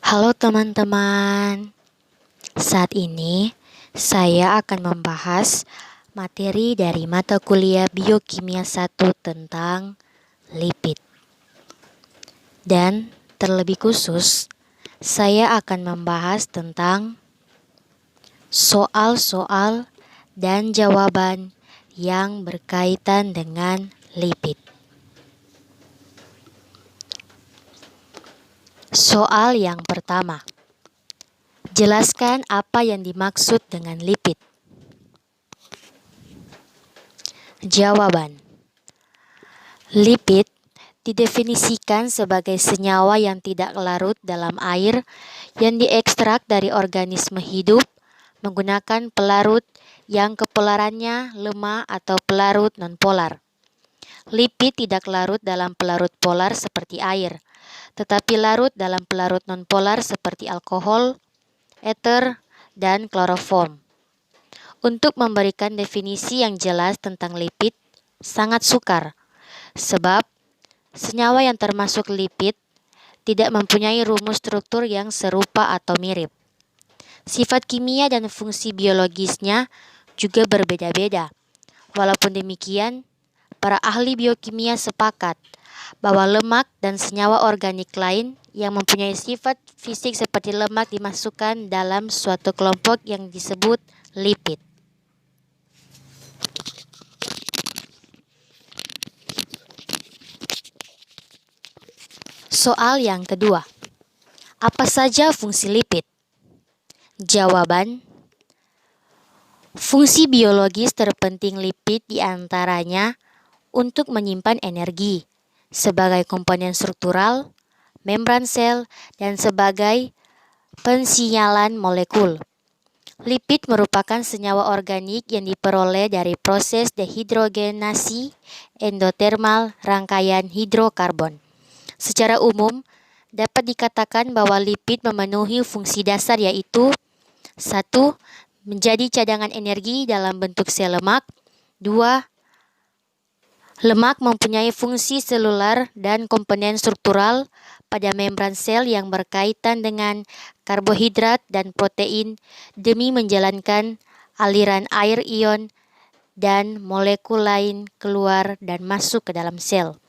Halo teman-teman, saat ini saya akan membahas materi dari mata kuliah Biokimia 1 tentang lipid. Dan terlebih khusus, saya akan membahas tentang soal-soal dan jawaban yang berkaitan dengan lipid. Soal yang pertama. Jelaskan apa yang dimaksud dengan lipid. Jawaban. Lipid didefinisikan sebagai senyawa yang tidak larut dalam air yang diekstrak dari organisme hidup menggunakan pelarut yang kepolarannya lemah atau pelarut nonpolar. Lipid tidak larut dalam pelarut polar seperti air, tetapi larut dalam pelarut nonpolar seperti alkohol, ether, dan kloroform. Untuk memberikan definisi yang jelas tentang lipid, sangat sukar, sebab senyawa yang termasuk lipid tidak mempunyai rumus struktur yang serupa atau mirip. Sifat kimia dan fungsi biologisnya juga berbeda-beda. Walaupun demikian, para ahli biokimia sepakat bahwa lemak dan senyawa organik lain yang mempunyai sifat fisik seperti lemak dimasukkan dalam suatu kelompok yang disebut lipid. Soal yang kedua. Apa saja fungsi lipid? Jawaban. Fungsi biologis terpenting lipid diantaranya untuk menyimpan energi sebagai komponen struktural, membran sel, dan sebagai pensinyalan molekul. Lipid merupakan senyawa organik yang diperoleh dari proses dehidrogenasi endotermal rangkaian hidrokarbon. Secara umum, dapat dikatakan bahwa lipid memenuhi fungsi dasar yaitu 1. Menjadi cadangan energi dalam bentuk sel lemak. 2. Lemak mempunyai fungsi selular dan komponen struktural pada membran sel yang berkaitan dengan karbohidrat dan protein demi menjalankan aliran air ion dan molekul lain keluar dan masuk ke dalam sel.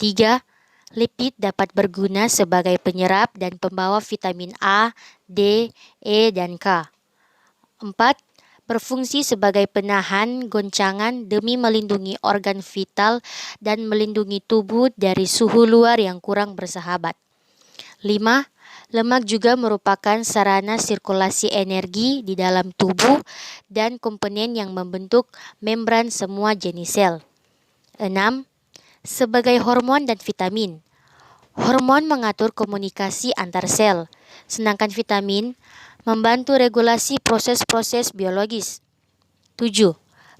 3. Lipid dapat berguna sebagai penyerap dan pembawa vitamin A, D, E, dan K. 4. Berfungsi sebagai penahan goncangan demi melindungi organ vital dan melindungi tubuh dari suhu luar yang kurang bersahabat. 5. Lemak juga merupakan sarana sirkulasi energi di dalam tubuh dan komponen yang membentuk membran semua jenis sel. 6. Sebagai hormon dan vitamin. Hormon mengatur komunikasi antar sel, sedangkan vitamin membantu regulasi proses-proses biologis. 7.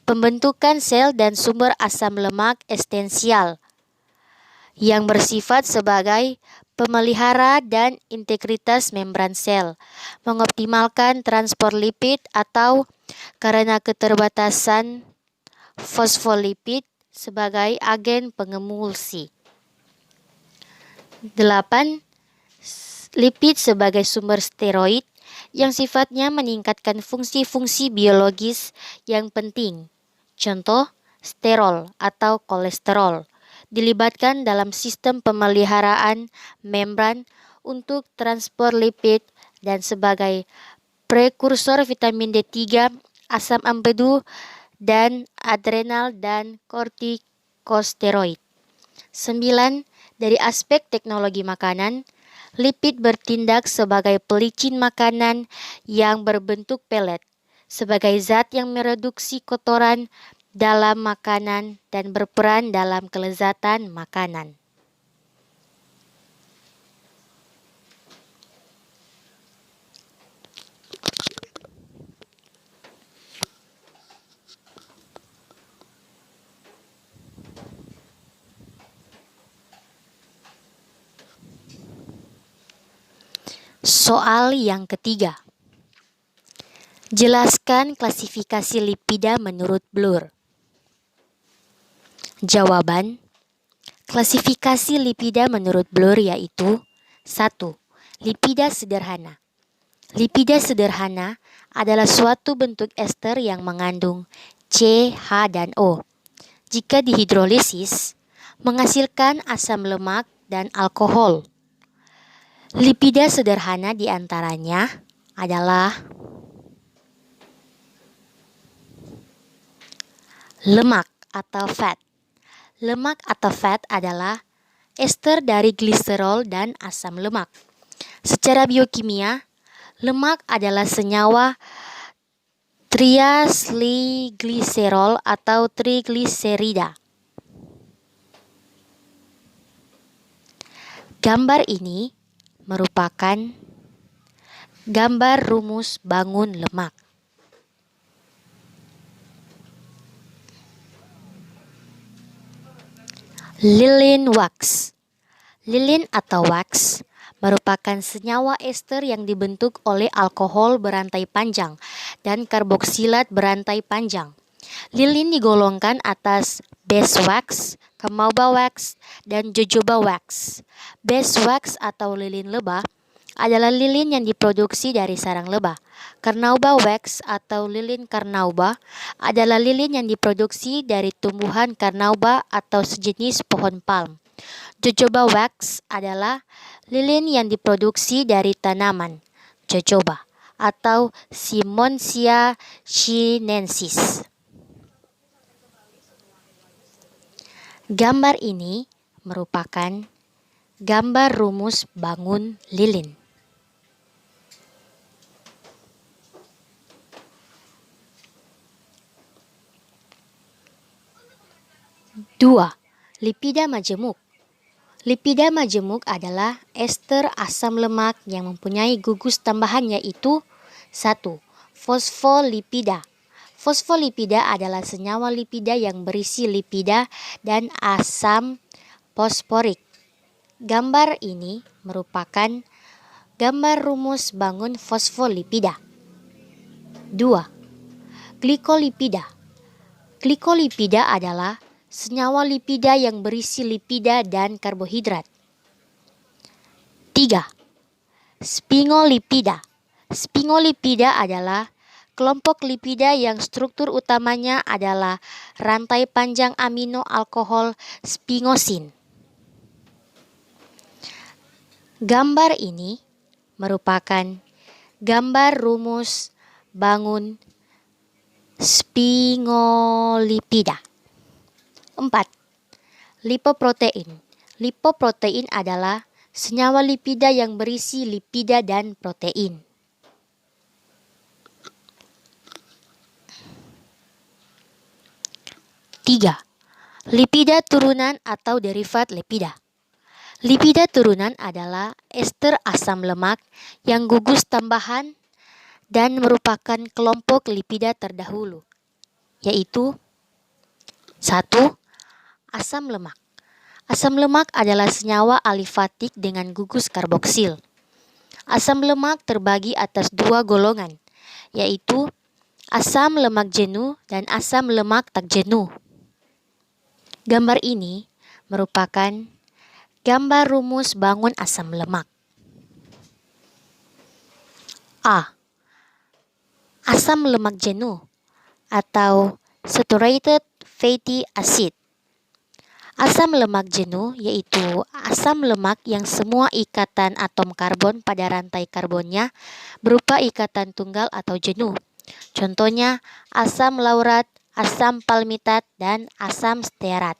Pembentukan sel dan sumber asam lemak esensial yang bersifat sebagai pemelihara dan integritas membran sel, mengoptimalkan transport lipid atau karena keterbatasan fosfolipid sebagai agen pengemulsi. 8. Lipid sebagai sumber steroid yang sifatnya meningkatkan fungsi-fungsi biologis yang penting. Contoh, sterol atau kolesterol dilibatkan dalam sistem pemeliharaan membran untuk transport lipid dan sebagai prekursor vitamin D3, asam empedu, dan adrenal dan kortikosteroid. 9. Dari aspek teknologi makanan, lipid bertindak sebagai pelicin makanan yang berbentuk pelet, sebagai zat yang mereduksi kotoran dalam makanan dan berperan dalam kelezatan makanan. Soal yang ketiga. Jelaskan klasifikasi lipida menurut Bloor. Jawaban. Klasifikasi lipida menurut Bloor yaitu 1. Lipida sederhana. Lipida sederhana adalah suatu bentuk ester yang mengandung C, H, dan O. Jika dihidrolisis, menghasilkan asam lemak dan alkohol. Lipida sederhana diantaranya adalah lemak atau fat. Lemak atau fat adalah ester dari gliserol dan asam lemak. Secara biokimia, lemak adalah senyawa triacylglycerol atau trigliserida. Gambar ini merupakan gambar rumus bangun lemak. Lilin wax. Lilin atau wax merupakan senyawa ester yang dibentuk oleh alkohol berantai panjang dan karboksilat berantai panjang. Lilin digolongkan atas beeswax, kamauba wax, dan jojoba wax. Beeswax atau lilin lebah adalah lilin yang diproduksi dari sarang lebah. Carnauba wax atau lilin carnauba adalah lilin yang diproduksi dari tumbuhan carnauba atau sejenis pohon palm. Jojoba wax adalah lilin yang diproduksi dari tanaman jojoba atau Simonsia chinensis. Gambar ini merupakan gambar rumus bangun lilin. Dua, lipida majemuk. Lipida majemuk adalah ester asam lemak yang mempunyai gugus tambahan yaitu 1. Fosfolipida. Fosfolipida adalah senyawa lipida yang berisi lipida dan asam fosforik. Gambar ini merupakan gambar rumus bangun fosfolipida. 2. Glikolipida. Glikolipida adalah senyawa lipida yang berisi lipida dan karbohidrat. 3. Sphingolipida. Sphingolipida adalah kelompok lipida yang struktur utamanya adalah rantai panjang amino alkohol sphingosine. Gambar ini merupakan gambar rumus bangun sphingolipida. 4. Lipoprotein. Lipoprotein adalah senyawa lipida yang berisi lipida dan protein. 3. Lipida turunan atau derivat lipida. Lipida turunan adalah ester asam lemak yang gugus tambahan dan merupakan kelompok lipida terdahulu, yaitu 1. Asam lemak. Asam lemak adalah senyawa alifatik dengan gugus karboksil. Asam lemak terbagi atas dua golongan, yaitu asam lemak jenuh dan asam lemak tak jenuh. Gambar ini merupakan gambar rumus bangun asam lemak. A. Asam lemak jenuh atau saturated fatty acid. Asam lemak jenuh yaitu asam lemak yang semua ikatan atom karbon pada rantai karbonnya berupa ikatan tunggal atau jenuh. Contohnya asam laurat, asam palmitat, dan asam stearat.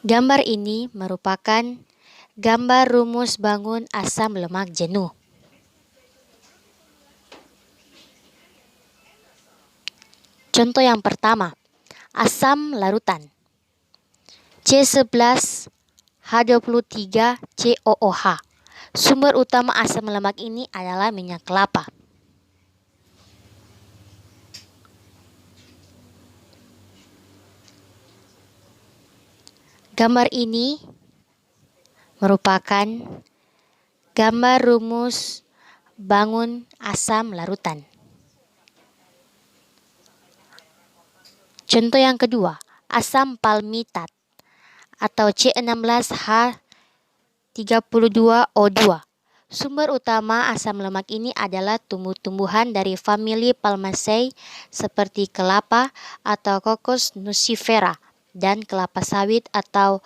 Gambar ini merupakan gambar rumus bangun asam lemak jenuh. Contoh yang pertama, asam larutan C11H23COOH. Sumber utama asam lemak ini adalah minyak kelapa. Gambar ini merupakan gambar rumus bangun asam larutan. Contoh yang kedua, asam palmitat atau C16H 32O2. Sumber utama asam lemak ini adalah tumbuh-tumbuhan dari famili Palmaceae seperti kelapa atau Cocos nucifera dan kelapa sawit atau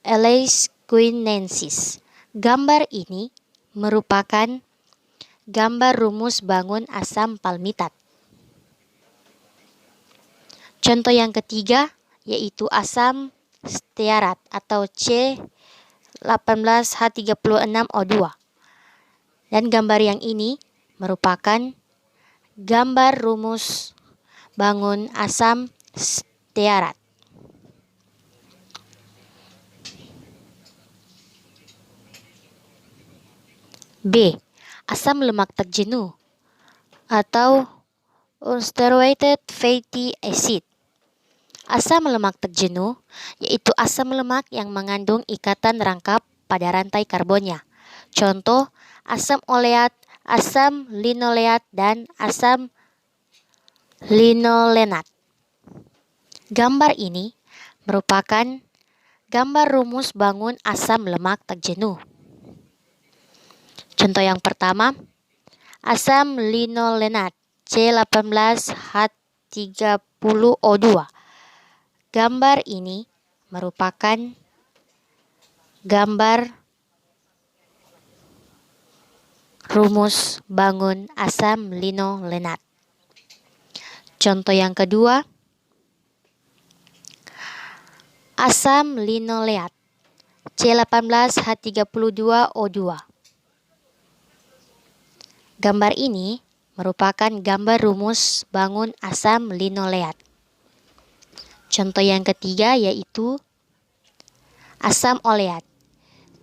Eleusquinensis. Gambar ini merupakan gambar rumus bangun asam palmitat. Contoh yang ketiga yaitu asam stearat atau C18H36O2. Dan gambar yang ini merupakan gambar rumus bangun asam stearat. B. Asam lemak tak jenuh atau unsaturated fatty acid. Asam lemak tak jenuh yaitu asam lemak yang mengandung ikatan rangkap pada rantai karbonnya. Contoh, asam oleat, asam linoleat, dan asam linolenat. Gambar ini merupakan gambar rumus bangun asam lemak tak jenuh. Contoh yang pertama, asam linolenat C18H30O2. Gambar ini merupakan gambar rumus bangun asam linolenat. Contoh yang kedua, asam linoleat C18H32O2. Gambar ini merupakan gambar rumus bangun asam linoleat. Contoh yang ketiga yaitu asam oleat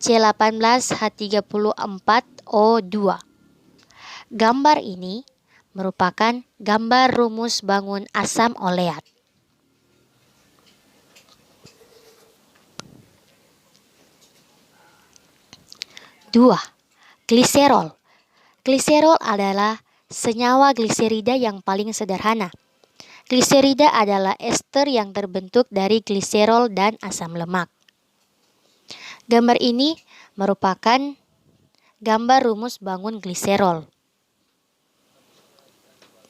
C18H34O2. Gambar ini merupakan gambar rumus bangun asam oleat. Dua, gliserol. Gliserol adalah senyawa gliserida yang paling sederhana. Gliserida adalah ester yang terbentuk dari gliserol dan asam lemak. Gambar ini merupakan gambar rumus bangun gliserol.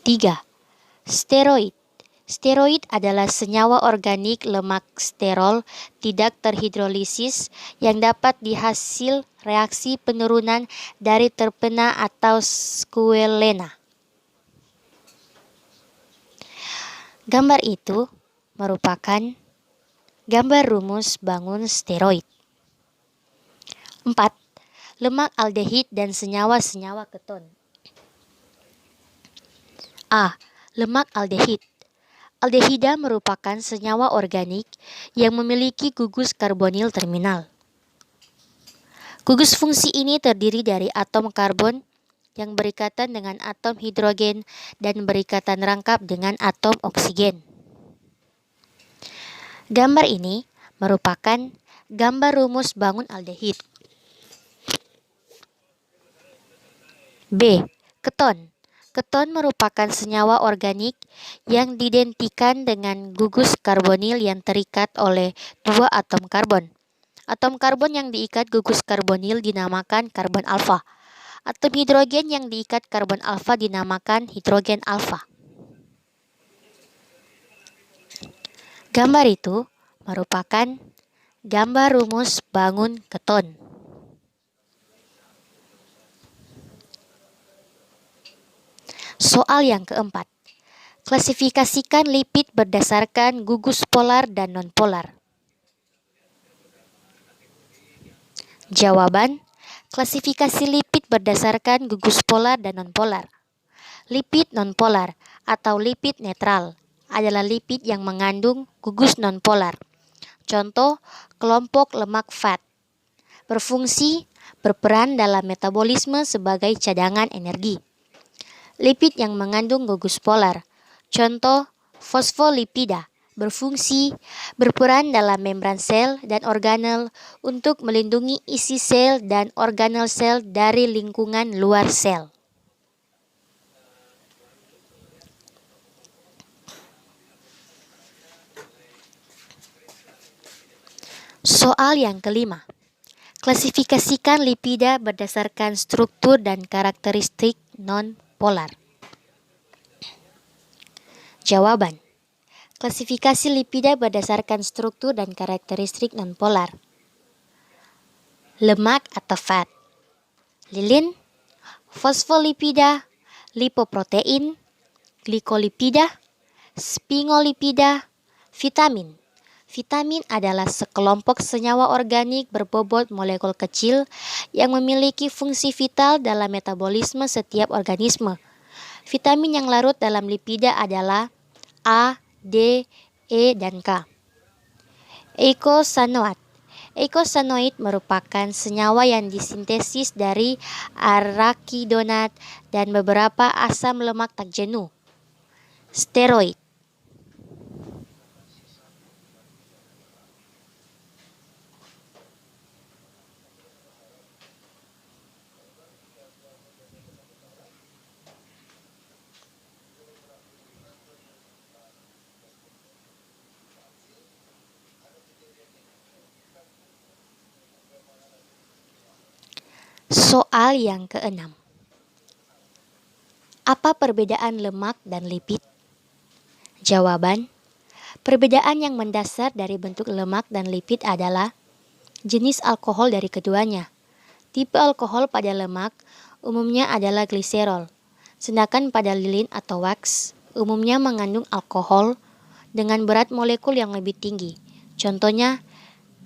3. Steroid. Steroid adalah senyawa organik lemak sterol tidak terhidrolisis yang dapat dihasil reaksi penurunan dari terpena atau squalene. Gambar itu merupakan gambar rumus bangun steroid. 4. Lemak aldehid dan senyawa-senyawa keton. A. Lemak aldehid. Aldehida merupakan senyawa organik yang memiliki gugus karbonil terminal. Gugus fungsi ini terdiri dari atom karbon yang berikatan dengan atom hidrogen dan berikatan rangkap dengan atom oksigen. Gambar ini merupakan gambar rumus bangun aldehid. B. Keton. Keton merupakan senyawa organik yang diidentikan dengan gugus karbonil yang terikat oleh dua atom karbon. Atom karbon yang diikat gugus karbonil dinamakan karbon alfa. Atom hidrogen yang diikat karbon alfa dinamakan hidrogen alfa. Gambar itu merupakan gambar rumus bangun keton. Soal yang keempat. Klasifikasikan lipid berdasarkan gugus polar dan nonpolar. Jawaban, klasifikasi lipid berdasarkan gugus polar dan nonpolar. Lipid nonpolar atau lipid netral adalah lipid yang mengandung gugus nonpolar. Contoh, kelompok lemak fat. Berfungsi berperan dalam metabolisme sebagai cadangan energi. Lipid yang mengandung gugus polar. Contoh, fosfolipida. Berfungsi berperan dalam membran sel dan organel untuk melindungi isi sel dan organel sel dari lingkungan luar sel. Soal yang kelima. Klasifikasikan lipida berdasarkan struktur dan karakteristik non-polar. Jawaban. Klasifikasi lipida berdasarkan struktur dan karakteristik non-polar. Lemak atau fat, lilin, fosfolipida, lipoprotein, glikolipida, sphingolipida, vitamin. Vitamin adalah sekelompok senyawa organik berbobot molekul kecil yang memiliki fungsi vital dalam metabolisme setiap organisme. Vitamin yang larut dalam lipida adalah A, D, E, dan K. Eicosanoat. Eicosanoid merupakan senyawa yang disintesis dari arachidonat dan beberapa asam lemak tak jenuh. Steroid. Soal yang keenam. Apa perbedaan lemak dan lipid? Jawaban. Perbedaan yang mendasar dari bentuk lemak dan lipid adalah jenis alkohol dari keduanya. Tipe alkohol pada lemak umumnya adalah gliserol, sedangkan pada lilin atau wax umumnya mengandung alkohol dengan berat molekul yang lebih tinggi. Contohnya,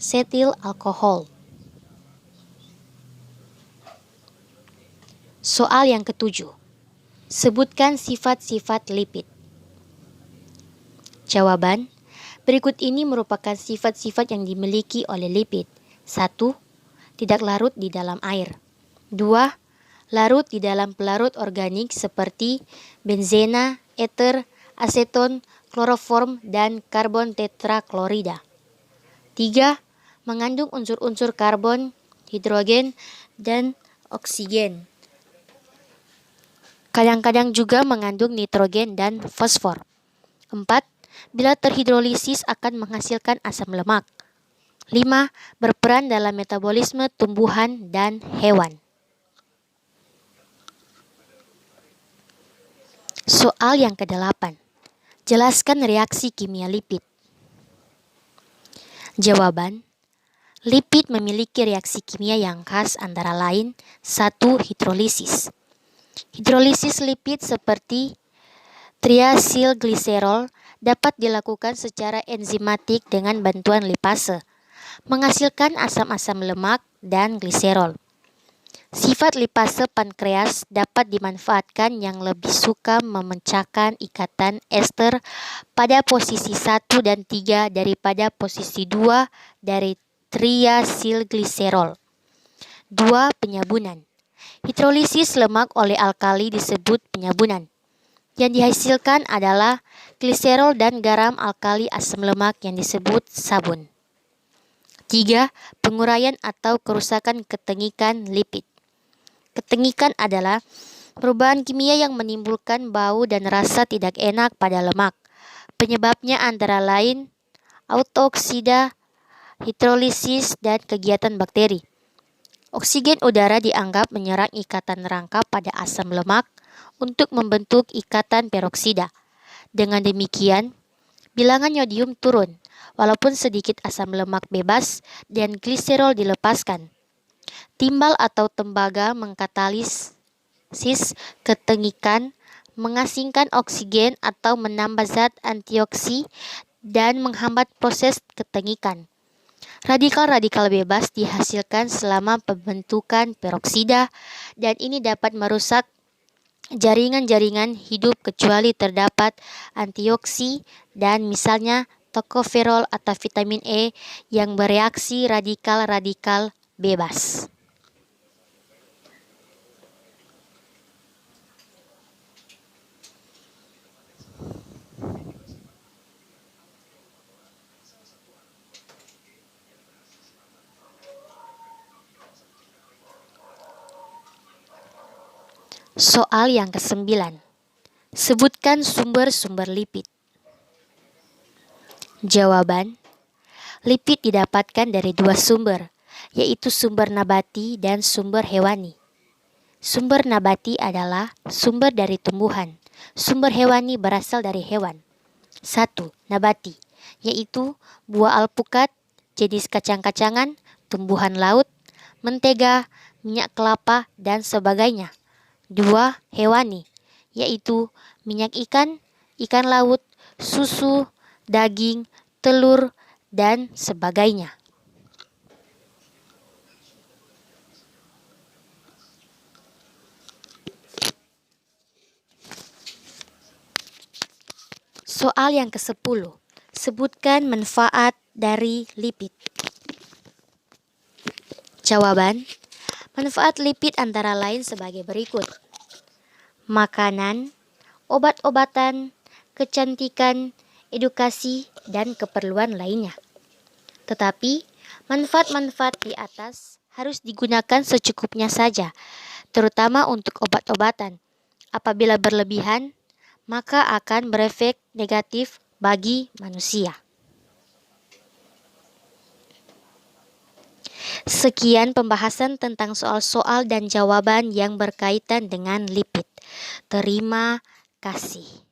setil alkohol. Soal yang ketujuh. Sebutkan sifat-sifat lipid. Jawaban. Berikut ini merupakan sifat-sifat yang dimiliki oleh lipid. 1. Tidak larut di dalam air. 2. Larut di dalam pelarut organik seperti benzena, eter, aseton, kloroform, dan karbon tetraklorida. 3. Mengandung unsur-unsur karbon, hidrogen, dan oksigen. Kadang-kadang juga mengandung nitrogen dan fosfor. 4. Bila terhidrolisis akan menghasilkan asam lemak. 5. Berperan dalam metabolisme tumbuhan dan hewan. Soal yang ke-8. Jelaskan reaksi kimia lipid. Jawaban. Lipid memiliki reaksi kimia yang khas antara lain 1. Hidrolisis. Hidrolisis lipid seperti triasilgliserol dapat dilakukan secara enzimatik dengan bantuan lipase, menghasilkan asam-asam lemak dan gliserol. Sifat lipase pankreas dapat dimanfaatkan yang lebih suka memecahkan ikatan ester pada posisi 1 dan 3 daripada posisi 2 dari triasilgliserol. 2. Penyabunan. Hidrolisis lemak oleh alkali disebut penyabunan. Yang dihasilkan adalah gliserol dan garam alkali asam lemak yang disebut sabun. 3. Penguraian atau kerusakan ketengikan lipid. Ketengikan adalah perubahan kimia yang menimbulkan bau dan rasa tidak enak pada lemak. Penyebabnya antara lain autooksida, hidrolisis, dan kegiatan bakteri. Oksigen udara dianggap menyerang ikatan rangka pada asam lemak untuk membentuk ikatan peroksida. Dengan demikian, bilangan yodium turun, walaupun sedikit asam lemak bebas dan gliserol dilepaskan. Timbal atau tembaga mengkatalisis ketengikan, mengasingkan oksigen atau menambah zat antioksi dan menghambat proses ketengikan. Radikal-radikal bebas dihasilkan selama pembentukan peroksida dan ini dapat merusak jaringan-jaringan hidup kecuali terdapat antioksi dan misalnya tokoferol atau vitamin E yang bereaksi radikal-radikal bebas. Soal yang ke-9. Sebutkan sumber-sumber lipid. Jawaban. Lipid didapatkan dari 2 sumber, yaitu sumber nabati dan sumber hewani. Sumber nabati adalah sumber dari tumbuhan. Sumber hewani berasal dari hewan. 1. Nabati, yaitu buah alpukat, jenis kacang-kacangan, tumbuhan laut, mentega, minyak kelapa, dan sebagainya. 2. Hewani, yaitu minyak ikan, ikan laut, susu, daging, telur, dan sebagainya. Soal yang ke-10. Sebutkan manfaat dari lipid. Jawaban, manfaat lipid antara lain sebagai berikut. Makanan, obat-obatan, kecantikan, edukasi, dan keperluan lainnya. Tetapi, manfaat-manfaat di atas harus digunakan secukupnya saja, terutama untuk obat-obatan. Apabila berlebihan, maka akan berefek negatif bagi manusia. Sekian pembahasan tentang soal-soal dan jawaban yang berkaitan dengan lipid. Terima kasih.